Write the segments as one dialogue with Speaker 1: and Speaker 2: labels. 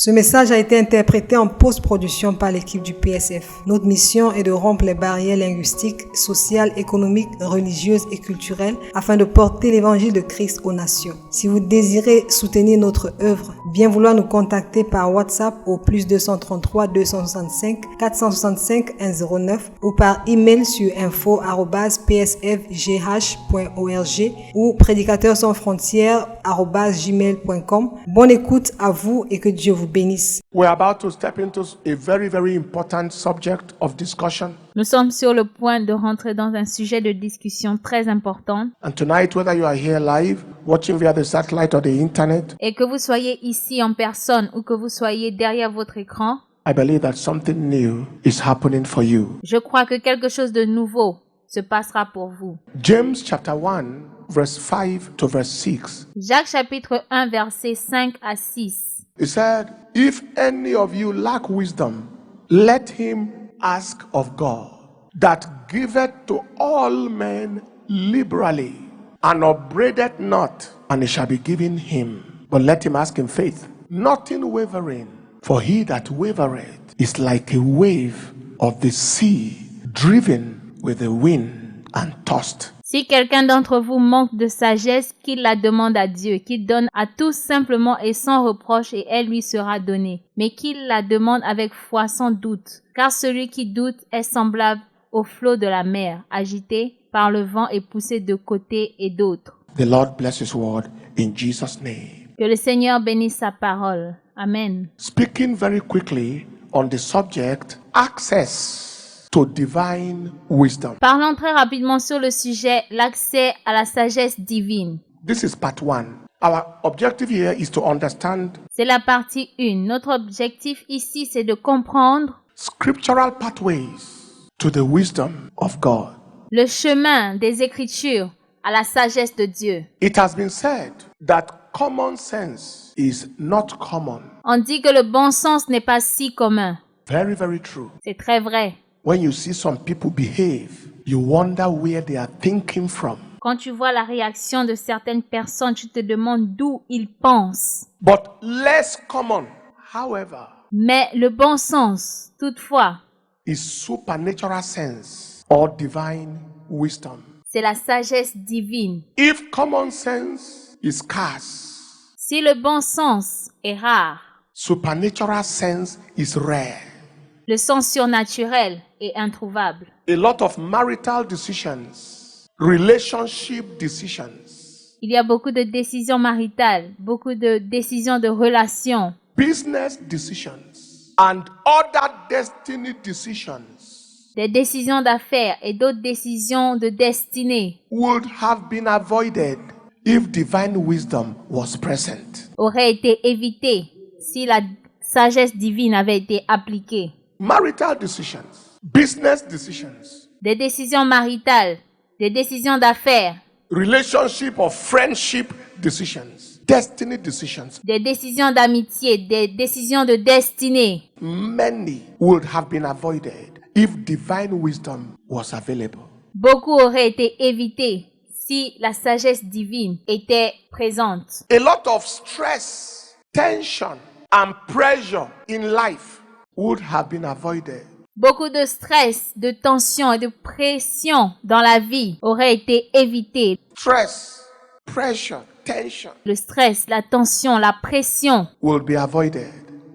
Speaker 1: Ce message a été interprété en post-production par l'équipe du PSF. Notre mission est de rompre les barrières linguistiques, sociales, économiques, religieuses et culturelles afin de porter l'évangile de Christ aux nations. Si vous désirez soutenir notre œuvre, bien vouloir nous contacter par WhatsApp au +233 265 465 109 ou par email sur info@psfgh.org ou prédicateurs-sans-frontières@gmail.com. Bonne écoute à vous et que Dieu vous bénisse.
Speaker 2: We're about to step into a very, very important subject of discussion.
Speaker 3: Nous sommes sur le point de rentrer dans un sujet de discussion très important.
Speaker 2: And tonight, whether you are here live, watching via the satellite or the internet,
Speaker 3: Et que vous soyez ici en personne ou que vous soyez derrière votre écran,
Speaker 2: I believe that something new is happening for you.
Speaker 3: je crois que quelque chose de nouveau se passera pour vous.
Speaker 2: James chapter 1, verse 5 to verse 6.
Speaker 3: Jacques chapitre 1 versets 5 à 6.
Speaker 2: It said, if any of you lack wisdom, let him ask of God, that giveth to all men liberally, and upbraideth not, and it shall be given him. But let him ask in faith, not in wavering. For he that wavereth is like a wave of the sea, driven with the wind and tossed.
Speaker 3: Si quelqu'un d'entre vous manque de sagesse, qu'il la demande à Dieu, qu'il donne à tous simplement et sans reproche, et elle lui sera donnée. Mais qu'il la demande avec foi sans doute, car celui qui doute est semblable au flot de la mer, agité par le vent et poussé de côté et d'autre.
Speaker 2: The Lord bless his word in Jesus' name.
Speaker 3: Que le Seigneur bénisse sa parole. Amen.
Speaker 2: Speaking very quickly on the subject, access to divine wisdom.
Speaker 3: Parlons très rapidement sur le sujet, l'accès à la sagesse divine.
Speaker 2: This is part 1. Our objective here is to understand
Speaker 3: C'est la partie 1. Notre objectif ici, c'est de comprendre
Speaker 2: scriptural pathways to the wisdom of God.
Speaker 3: le chemin des Écritures à la sagesse de Dieu.
Speaker 2: It has been said that common sense is not common.
Speaker 3: On dit que le bon sens n'est pas si commun.
Speaker 2: Very, very true.
Speaker 3: C'est très vrai.
Speaker 2: When you see some people behave, you wonder where they are thinking from.
Speaker 3: Quand tu vois la réaction de certaines personnes, tu te demandes d'où ils pensent.
Speaker 2: But less common, however,
Speaker 3: Mais le bon sens, toutefois,
Speaker 2: is supernatural sense or divine wisdom.
Speaker 3: c'est la sagesse divine.
Speaker 2: If common sense is scarce,
Speaker 3: Si le bon sens est rare,
Speaker 2: supernatural sense is rare.
Speaker 3: le sens surnaturel est introuvable.
Speaker 2: A lot of marital decisions, relationship decisions,
Speaker 3: Il y a beaucoup de décisions maritales, beaucoup de décisions de relations,
Speaker 2: business decisions, and other destiny decisions
Speaker 3: des décisions d'affaires et d'autres décisions de destinée
Speaker 2: would have been avoided if divine wisdom was present.
Speaker 3: auraient été évitées si la sagesse divine avait été appliquée.
Speaker 2: Marital decisions, business decisions,
Speaker 3: Des décisions maritales, des décisions d'affaires,
Speaker 2: relationship or friendship decisions, destiny decisions,
Speaker 3: des décisions d'amitié, des décisions de destinée.
Speaker 2: many would have been avoided if divine wisdom was available.
Speaker 3: Beaucoup auraient été évités si la sagesse divine était présente.
Speaker 2: A lot of stress, tension, and pressure in life would have been avoided
Speaker 3: Beaucoup de stress, de tension et de pression dans la vie auraient été évités.
Speaker 2: stress, pressure, tension
Speaker 3: Le stress, la tension, la pression
Speaker 2: will be avoided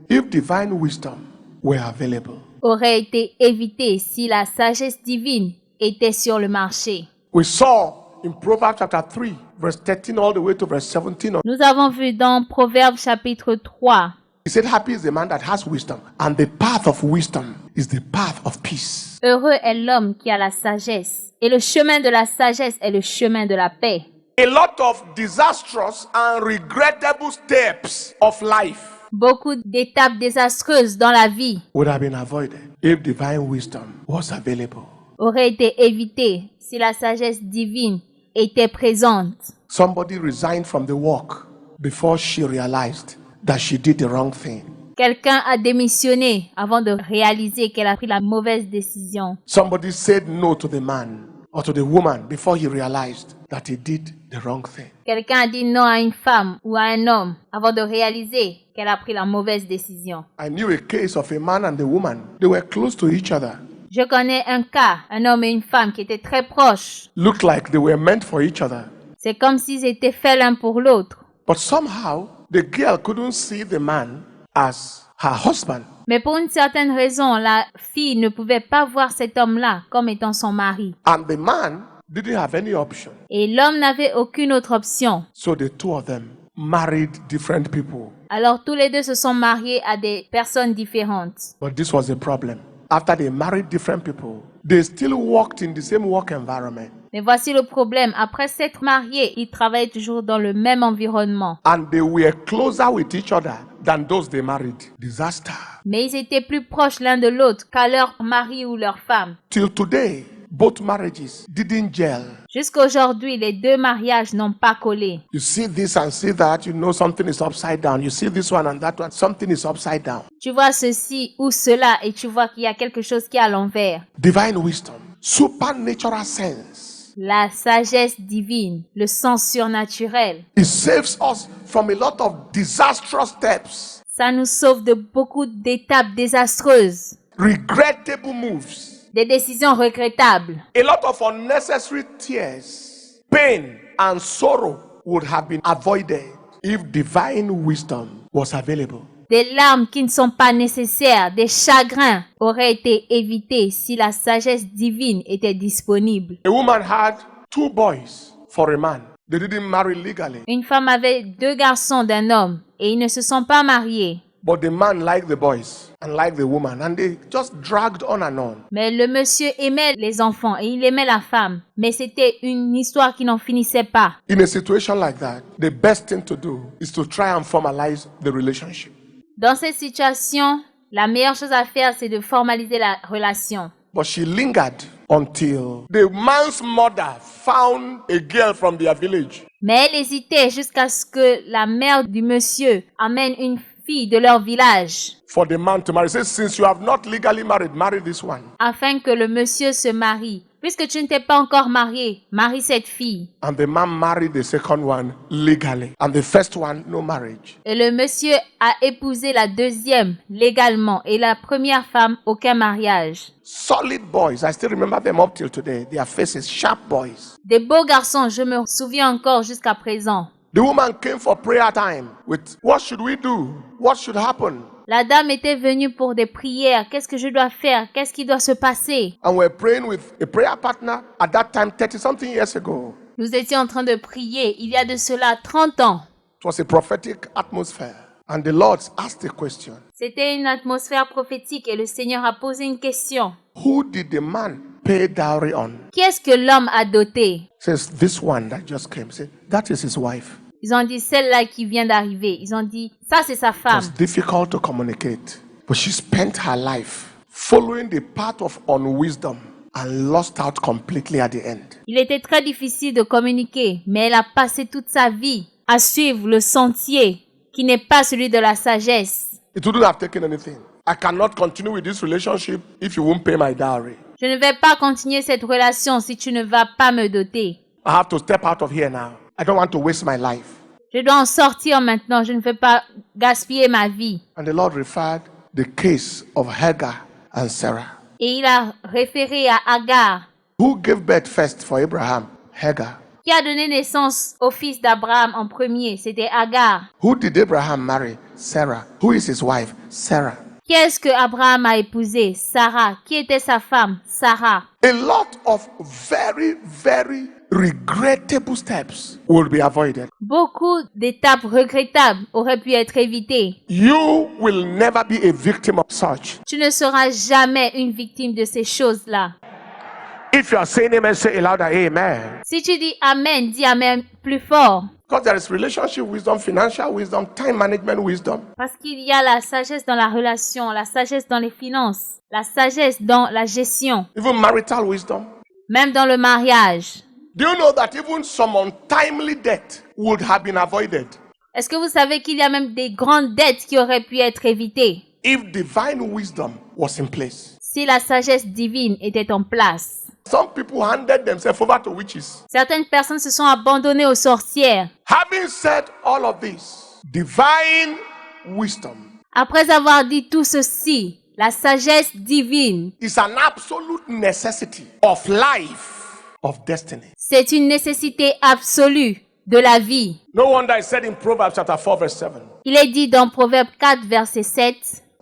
Speaker 2: if divine wisdom were available.
Speaker 3: auraient été évités si la sagesse divine était sur le marché.
Speaker 2: We saw in Proverbs chapter 3, verse 13 all the way to verse 17.
Speaker 3: Nous avons vu dans Proverbes chapitre 3,
Speaker 2: He said, happy is the man that has wisdom, and the path of wisdom is the path of peace.
Speaker 3: heureux est l'homme qui a la sagesse, et le chemin de la sagesse est le chemin de la paix.
Speaker 2: A lot of disastrous and regrettable steps of life
Speaker 3: Beaucoup d'étapes désastreuses dans la vie
Speaker 2: would have been avoided if divine wisdom was available.
Speaker 3: auraient été évitées si la sagesse divine était présente.
Speaker 2: Somebody resigned from the work before she realized that she did the wrong thing.
Speaker 3: Quelqu'un a démissionné avant de réaliser qu'elle a pris la mauvaise décision.
Speaker 2: Somebody said no to the man or to the woman before he realized that he did the wrong thing.
Speaker 3: Quelqu'un a dit non à une femme ou à un homme avant de réaliser qu'elle a pris la mauvaise décision.
Speaker 2: I knew a case of a man and a woman. They were close to each other.
Speaker 3: Je connais un cas, un homme et une femme qui étaient très proches.
Speaker 2: Looked like they were meant for each other.
Speaker 3: C'est comme s'ils étaient faits l'un pour l'autre.
Speaker 2: But somehow, the girl couldn't see the man as her husband.
Speaker 3: Mais pour une certaine raison, la fille ne pouvait pas voir cet homme-là comme étant son mari.
Speaker 2: And the man didn't have any option.
Speaker 3: Et l'homme n'avait aucune autre option.
Speaker 2: So the two of them married different people.
Speaker 3: Alors tous les deux se sont mariés à des personnes différentes.
Speaker 2: But this was a problem. After they married different people, they still worked in the same work environment.
Speaker 3: Mais voici le problème. Après s'être mariés, ils travaillaient toujours dans le même environnement.
Speaker 2: And they were closer with each other than those they married. Disaster.
Speaker 3: Mais ils étaient plus proches l'un de l'autre qu'à leur mari ou leur femme.
Speaker 2: Till today, both marriages didn't gel.
Speaker 3: Jusqu'à aujourd'hui, les deux mariages n'ont pas collé.
Speaker 2: You see this and see that, you know something is upside down. You see this one and that one, something is upside down.
Speaker 3: Tu vois ceci ou cela et tu vois qu'il y a quelque chose qui est à l'envers.
Speaker 2: Divine wisdom, supernatural sense.
Speaker 3: La sagesse divine, le sens surnaturel.
Speaker 2: It saves us from a lot of disastrous steps,
Speaker 3: Ça nous sauve de beaucoup d'étapes désastreuses,
Speaker 2: regrettable moves,
Speaker 3: des décisions regrettables.
Speaker 2: a lot of unnecessary tears, pain, and sorrow would have been avoided if divine wisdom was available.
Speaker 3: Des larmes qui ne sont pas nécessaires, des chagrins auraient été évités si la sagesse divine était disponible.
Speaker 2: A woman had 2 boys for a man. They didn't marry legally,
Speaker 3: Une femme avait 2 garçons d'un homme et ils ne se sont pas mariés.
Speaker 2: but the man liked the boys and liked the woman, and they just dragged on and on.
Speaker 3: Mais le monsieur aimait les enfants et il aimait la femme. Mais c'était une histoire qui n'en finissait pas.
Speaker 2: In a situation like that, the best thing to do is to try and formalize the relationship.
Speaker 3: Dans cette situation, la meilleure chose à faire, c'est de formaliser la relation.
Speaker 2: But she lingered until the man's mother found a girl from their village.
Speaker 3: Mais elle hésitait jusqu'à ce que la mère du monsieur amène une fille de leur village
Speaker 2: For the man to marry. Says, since you have not legally married, marry this one.
Speaker 3: afin que le monsieur se marie. Puisque tu ne t'es pas encore marié, marie cette fille.
Speaker 2: And the man married the second one legally. And the first one, no marriage.
Speaker 3: Et le monsieur a épousé la deuxième légalement et la première femme, aucun mariage.
Speaker 2: Solid boys. I still remember them up till today. Their faces, sharp boys.
Speaker 3: Des beaux garçons, je me souviens encore jusqu'à présent.
Speaker 2: The woman came for prayer time with, what should we do? What should happen?
Speaker 3: La dame était venue pour des prières. Qu'est-ce que je dois faire? Qu'est-ce qui doit se passer?
Speaker 2: And we're praying with a prayer partner at that time, 30-something years ago.
Speaker 3: Nous étions en train de prier il y a de cela 30 ans.
Speaker 2: It was a prophetic atmosphere. And the Lord asked a question.
Speaker 3: C'était une atmosphère prophétique et le Seigneur a posé une question.
Speaker 2: Who did the man pay dowry on?
Speaker 3: Qui est-ce que l'homme a doté?
Speaker 2: Says, this one that just came. Say, that is his wife.
Speaker 3: Ils ont dit celle-là qui vient d'arriver. Ils ont dit ça c'est sa femme.
Speaker 2: It was difficult to communicate. But she spent her life following the path of unwisdom and lost out completely at the end.
Speaker 3: Il était très difficile de communiquer, mais elle a passé toute sa vie à suivre le sentier qui n'est pas celui de la sagesse.
Speaker 2: It wouldn't have taken anything. I cannot continue with this relationship if you won't pay my dowry.
Speaker 3: Je ne vais pas continuer cette relation si tu ne vas pas me doter.
Speaker 2: I have to step out of here now. I don't want to waste my life.
Speaker 3: Je dois en sortir maintenant. Je ne veux pas gaspiller ma vie.
Speaker 2: And the Lord referred the case of Hagar and Sarah.
Speaker 3: Et il a référé à Agar,
Speaker 2: Who gave birth first for Abraham? Hagar.
Speaker 3: qui a donné naissance au fils d'Abraham en premier. C'était Agar.
Speaker 2: Who did Abraham marry? Sarah. Who is his wife? Sarah.
Speaker 3: Qui est-ce que Abraham a épousé? Sarah. Qui était sa femme? Sarah.
Speaker 2: A lot of very, very regrettable steps will be avoided.
Speaker 3: Beaucoup d'étapes regrettables auraient pu être évitées.
Speaker 2: You will never be a victim of such.
Speaker 3: Tu ne seras jamais une victime de ces choses-là.
Speaker 2: If you are saying amen, say it louder, amen.
Speaker 3: Si tu dis Amen, dis Amen plus fort.
Speaker 2: Because there is relationship wisdom, financial wisdom, time management wisdom.
Speaker 3: Parce qu'il y a la sagesse dans la relation, la sagesse dans les finances, la sagesse dans la gestion,
Speaker 2: Even marital wisdom.
Speaker 3: même dans le mariage.
Speaker 2: Do you know that even some untimely death would have been avoided
Speaker 3: Est-ce que vous savez qu'il y a même des grandes dettes qui auraient pu être évitées
Speaker 2: if divine wisdom was in place?
Speaker 3: si la sagesse divine était en place?
Speaker 2: Some people handed themselves over to witches.
Speaker 3: Certaines personnes se sont abandonnées aux sorcières.
Speaker 2: Having said all of this, divine wisdom
Speaker 3: Après avoir dit tout ceci, la sagesse divine,
Speaker 2: is an absolute necessity of life, of destiny.
Speaker 3: c'est une nécessité absolue de la vie.
Speaker 2: No wonder it said in Proverbs chapter 4 verse 7.
Speaker 3: Il est dit dans Proverbe 4, verset 7,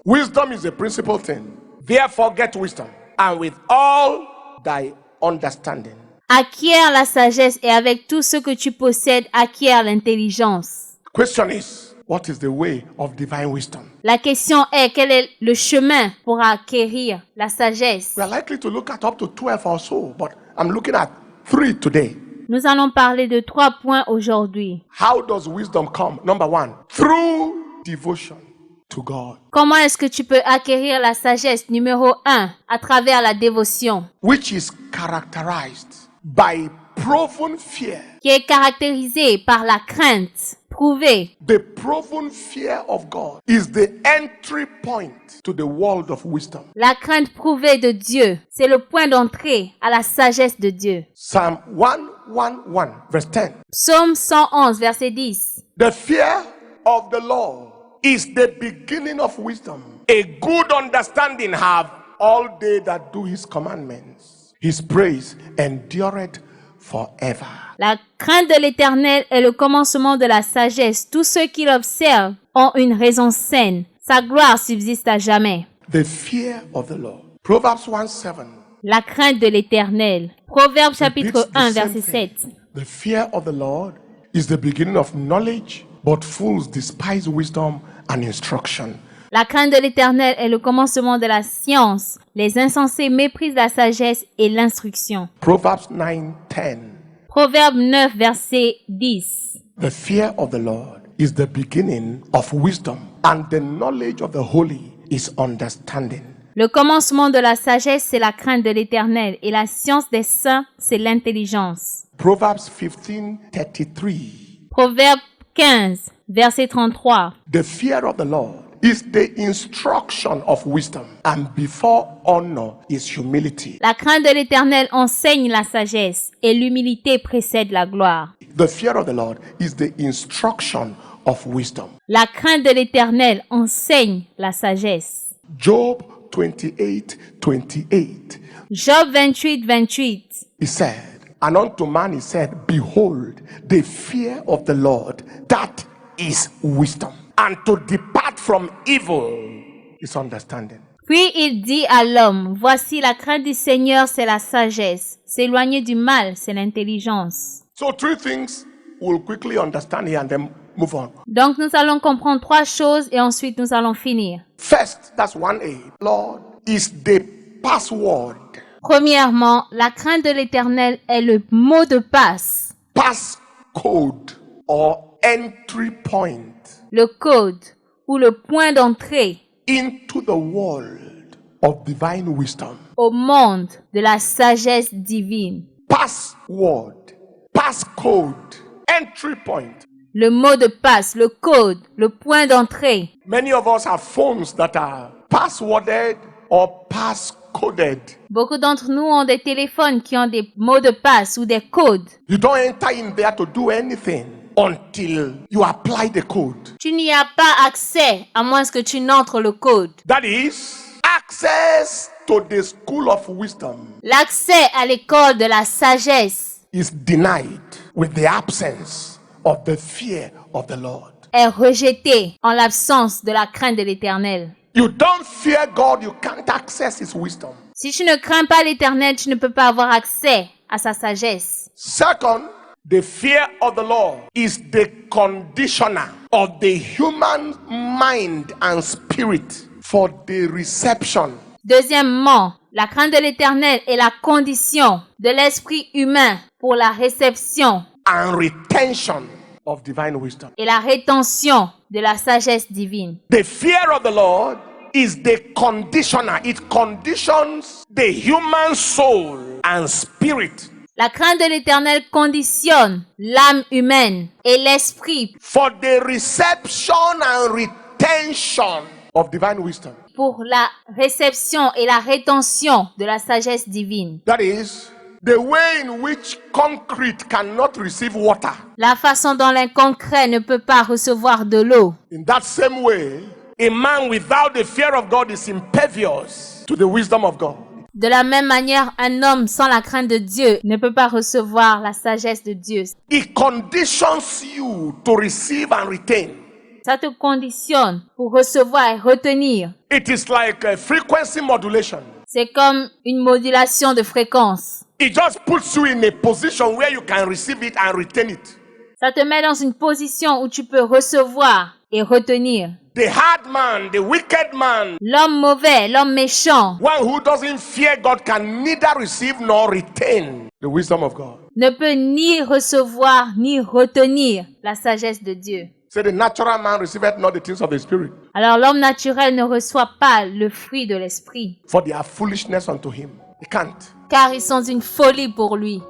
Speaker 2: Wisdom is a principal thing. Therefore get wisdom, and with all thy understanding.
Speaker 3: acquiert la sagesse et avec tout ce que tu possèdes, acquiert l'intelligence.
Speaker 2: Question is, what is the way of divine wisdom?
Speaker 3: La question est, quel est le chemin pour acquérir la sagesse?
Speaker 2: We are likely to look at up to 12 or so, but I'm looking at 3 today.
Speaker 3: Nous allons parler de 3 points aujourd'hui.
Speaker 2: How does wisdom come? Number 1, through devotion to God,
Speaker 3: Comment est-ce que tu peux acquérir la sagesse? Numéro 1, à travers la dévotion,
Speaker 2: which is characterized by proven fear.
Speaker 3: qui est caractérisée par la crainte prouvée.
Speaker 2: The proven fear of God is the entry point to the world of wisdom.
Speaker 3: La crainte prouvée de Dieu, c'est le point d'entrée à la sagesse de Dieu.
Speaker 2: Psalm 111 verse 10.
Speaker 3: Psaume 111, verset 10.
Speaker 2: The fear of the Lord is the beginning of wisdom. A good understanding have all they that do his commandments. His praise endureth forever.
Speaker 3: La crainte de l'Éternel est le commencement de la sagesse. Tous ceux qui l'observent ont une raison saine. Sa gloire subsiste à jamais.
Speaker 2: The fear of the Lord. Proverbs 1:7.
Speaker 3: La crainte de l'Éternel. Proverbe chapitre
Speaker 2: Repeats the
Speaker 3: 1,
Speaker 2: same
Speaker 3: verset
Speaker 2: thing.
Speaker 3: 7.
Speaker 2: The fear of the Lord is the beginning of knowledge, but fools despise wisdom and instruction.
Speaker 3: La crainte de l'Éternel est le commencement de la science. Les insensés méprisent la sagesse et l'instruction.
Speaker 2: Proverbs 9:10.
Speaker 3: Proverbe 9, verset 10.
Speaker 2: The fear of the Lord is the beginning of wisdom, and the knowledge of the holy is understanding.
Speaker 3: Le commencement de la sagesse, c'est la crainte de l'Éternel, et la science des saints, c'est l'intelligence.
Speaker 2: Proverbs 15:33.
Speaker 3: Proverbe 15, verset 33.
Speaker 2: The fear of the Lord is the instruction of wisdom, and before honor is humility.
Speaker 3: La crainte de l'Éternel enseigne la sagesse, et l'humilité précède la gloire.
Speaker 2: The fear of the Lord is the instruction of wisdom.
Speaker 3: La crainte de l'Éternel enseigne la sagesse.
Speaker 2: Job 28:28.
Speaker 3: Job 28, 28.
Speaker 2: He said, and unto man he said, behold, the fear of the Lord, that is wisdom, and to depart from evil is understanding.
Speaker 3: Puis il dit à l'homme, voici la crainte du Seigneur, c'est la sagesse. S'éloigner du mal, c'est l'intelligence.
Speaker 2: So 3 things we'll quickly understand here and then move on.
Speaker 3: Donc nous allons comprendre 3 choses et ensuite nous allons finir.
Speaker 2: First, that's 1A. Lord is the password.
Speaker 3: Premièrement, la crainte de l'Éternel est le mot de passe,
Speaker 2: Passcode or entry point
Speaker 3: le code ou le point d'entrée
Speaker 2: into the world of divine wisdom.
Speaker 3: au monde de la sagesse divine.
Speaker 2: Password, passcode, entry point.
Speaker 3: Le mot de passe, le code, le point d'entrée.
Speaker 2: Many of us have phones that are passworded or passcoded.
Speaker 3: Beaucoup d'entre nous ont des téléphones qui ont des mots de passe ou des codes.
Speaker 2: You don't enter in there to do anything until you apply the code.
Speaker 3: Tu n'y as pas accès à moins que tu n'entres le code.
Speaker 2: That is access to the school of wisdom
Speaker 3: L'accès à l'école de la sagesse
Speaker 2: is denied with the absence of the fear of the Lord.
Speaker 3: est rejeté en l'absence de la crainte de l'Éternel.
Speaker 2: You don't fear God, you can't access his wisdom.
Speaker 3: Si tu ne crains pas l'Éternel, tu ne peux pas avoir accès à sa sagesse.
Speaker 2: Second, the fear of the Lord is the conditioner of the human mind and spirit for the reception
Speaker 3: Deuxièmement, la crainte de l'Éternel est la condition de l'esprit humain pour la réception
Speaker 2: and retention of divine wisdom.
Speaker 3: et la rétention de la sagesse divine.
Speaker 2: The fear of the Lord is the conditioner. It conditions the human soul and spirit
Speaker 3: La crainte de l'Éternel conditionne l'âme humaine et l'esprit
Speaker 2: for the reception and retention of divine wisdom.
Speaker 3: pour la réception et la rétention de la sagesse divine.
Speaker 2: That is, the way in which concrete cannot receive water.
Speaker 3: La façon dont l'inconcret ne peut pas recevoir de l'eau.
Speaker 2: In that same way, a man without the fear of God is impervious to the wisdom of God.
Speaker 3: De la même manière, un homme sans la crainte de Dieu ne peut pas recevoir la sagesse de Dieu.
Speaker 2: It conditions you to receive and retain.
Speaker 3: Ça te conditionne pour recevoir et retenir.
Speaker 2: It is like a frequency modulation.
Speaker 3: C'est comme une modulation de fréquence.
Speaker 2: It just puts you in a position where you can receive it and retain it.
Speaker 3: Ça te met dans une position où tu peux recevoir et retenir.
Speaker 2: The hard man, the wicked man,
Speaker 3: L'homme mauvais, l'homme méchant,
Speaker 2: one who doesn't fear God can neither receive nor retain the wisdom of God.
Speaker 3: ne peut ni recevoir ni retenir la sagesse de Dieu.
Speaker 2: Say the natural man receiveth not the things of the spirit,
Speaker 3: Alors l'homme naturel ne reçoit pas le fruit de l'esprit,
Speaker 2: for they are foolishness unto him. He can't.
Speaker 3: car ils sont une folie pour lui.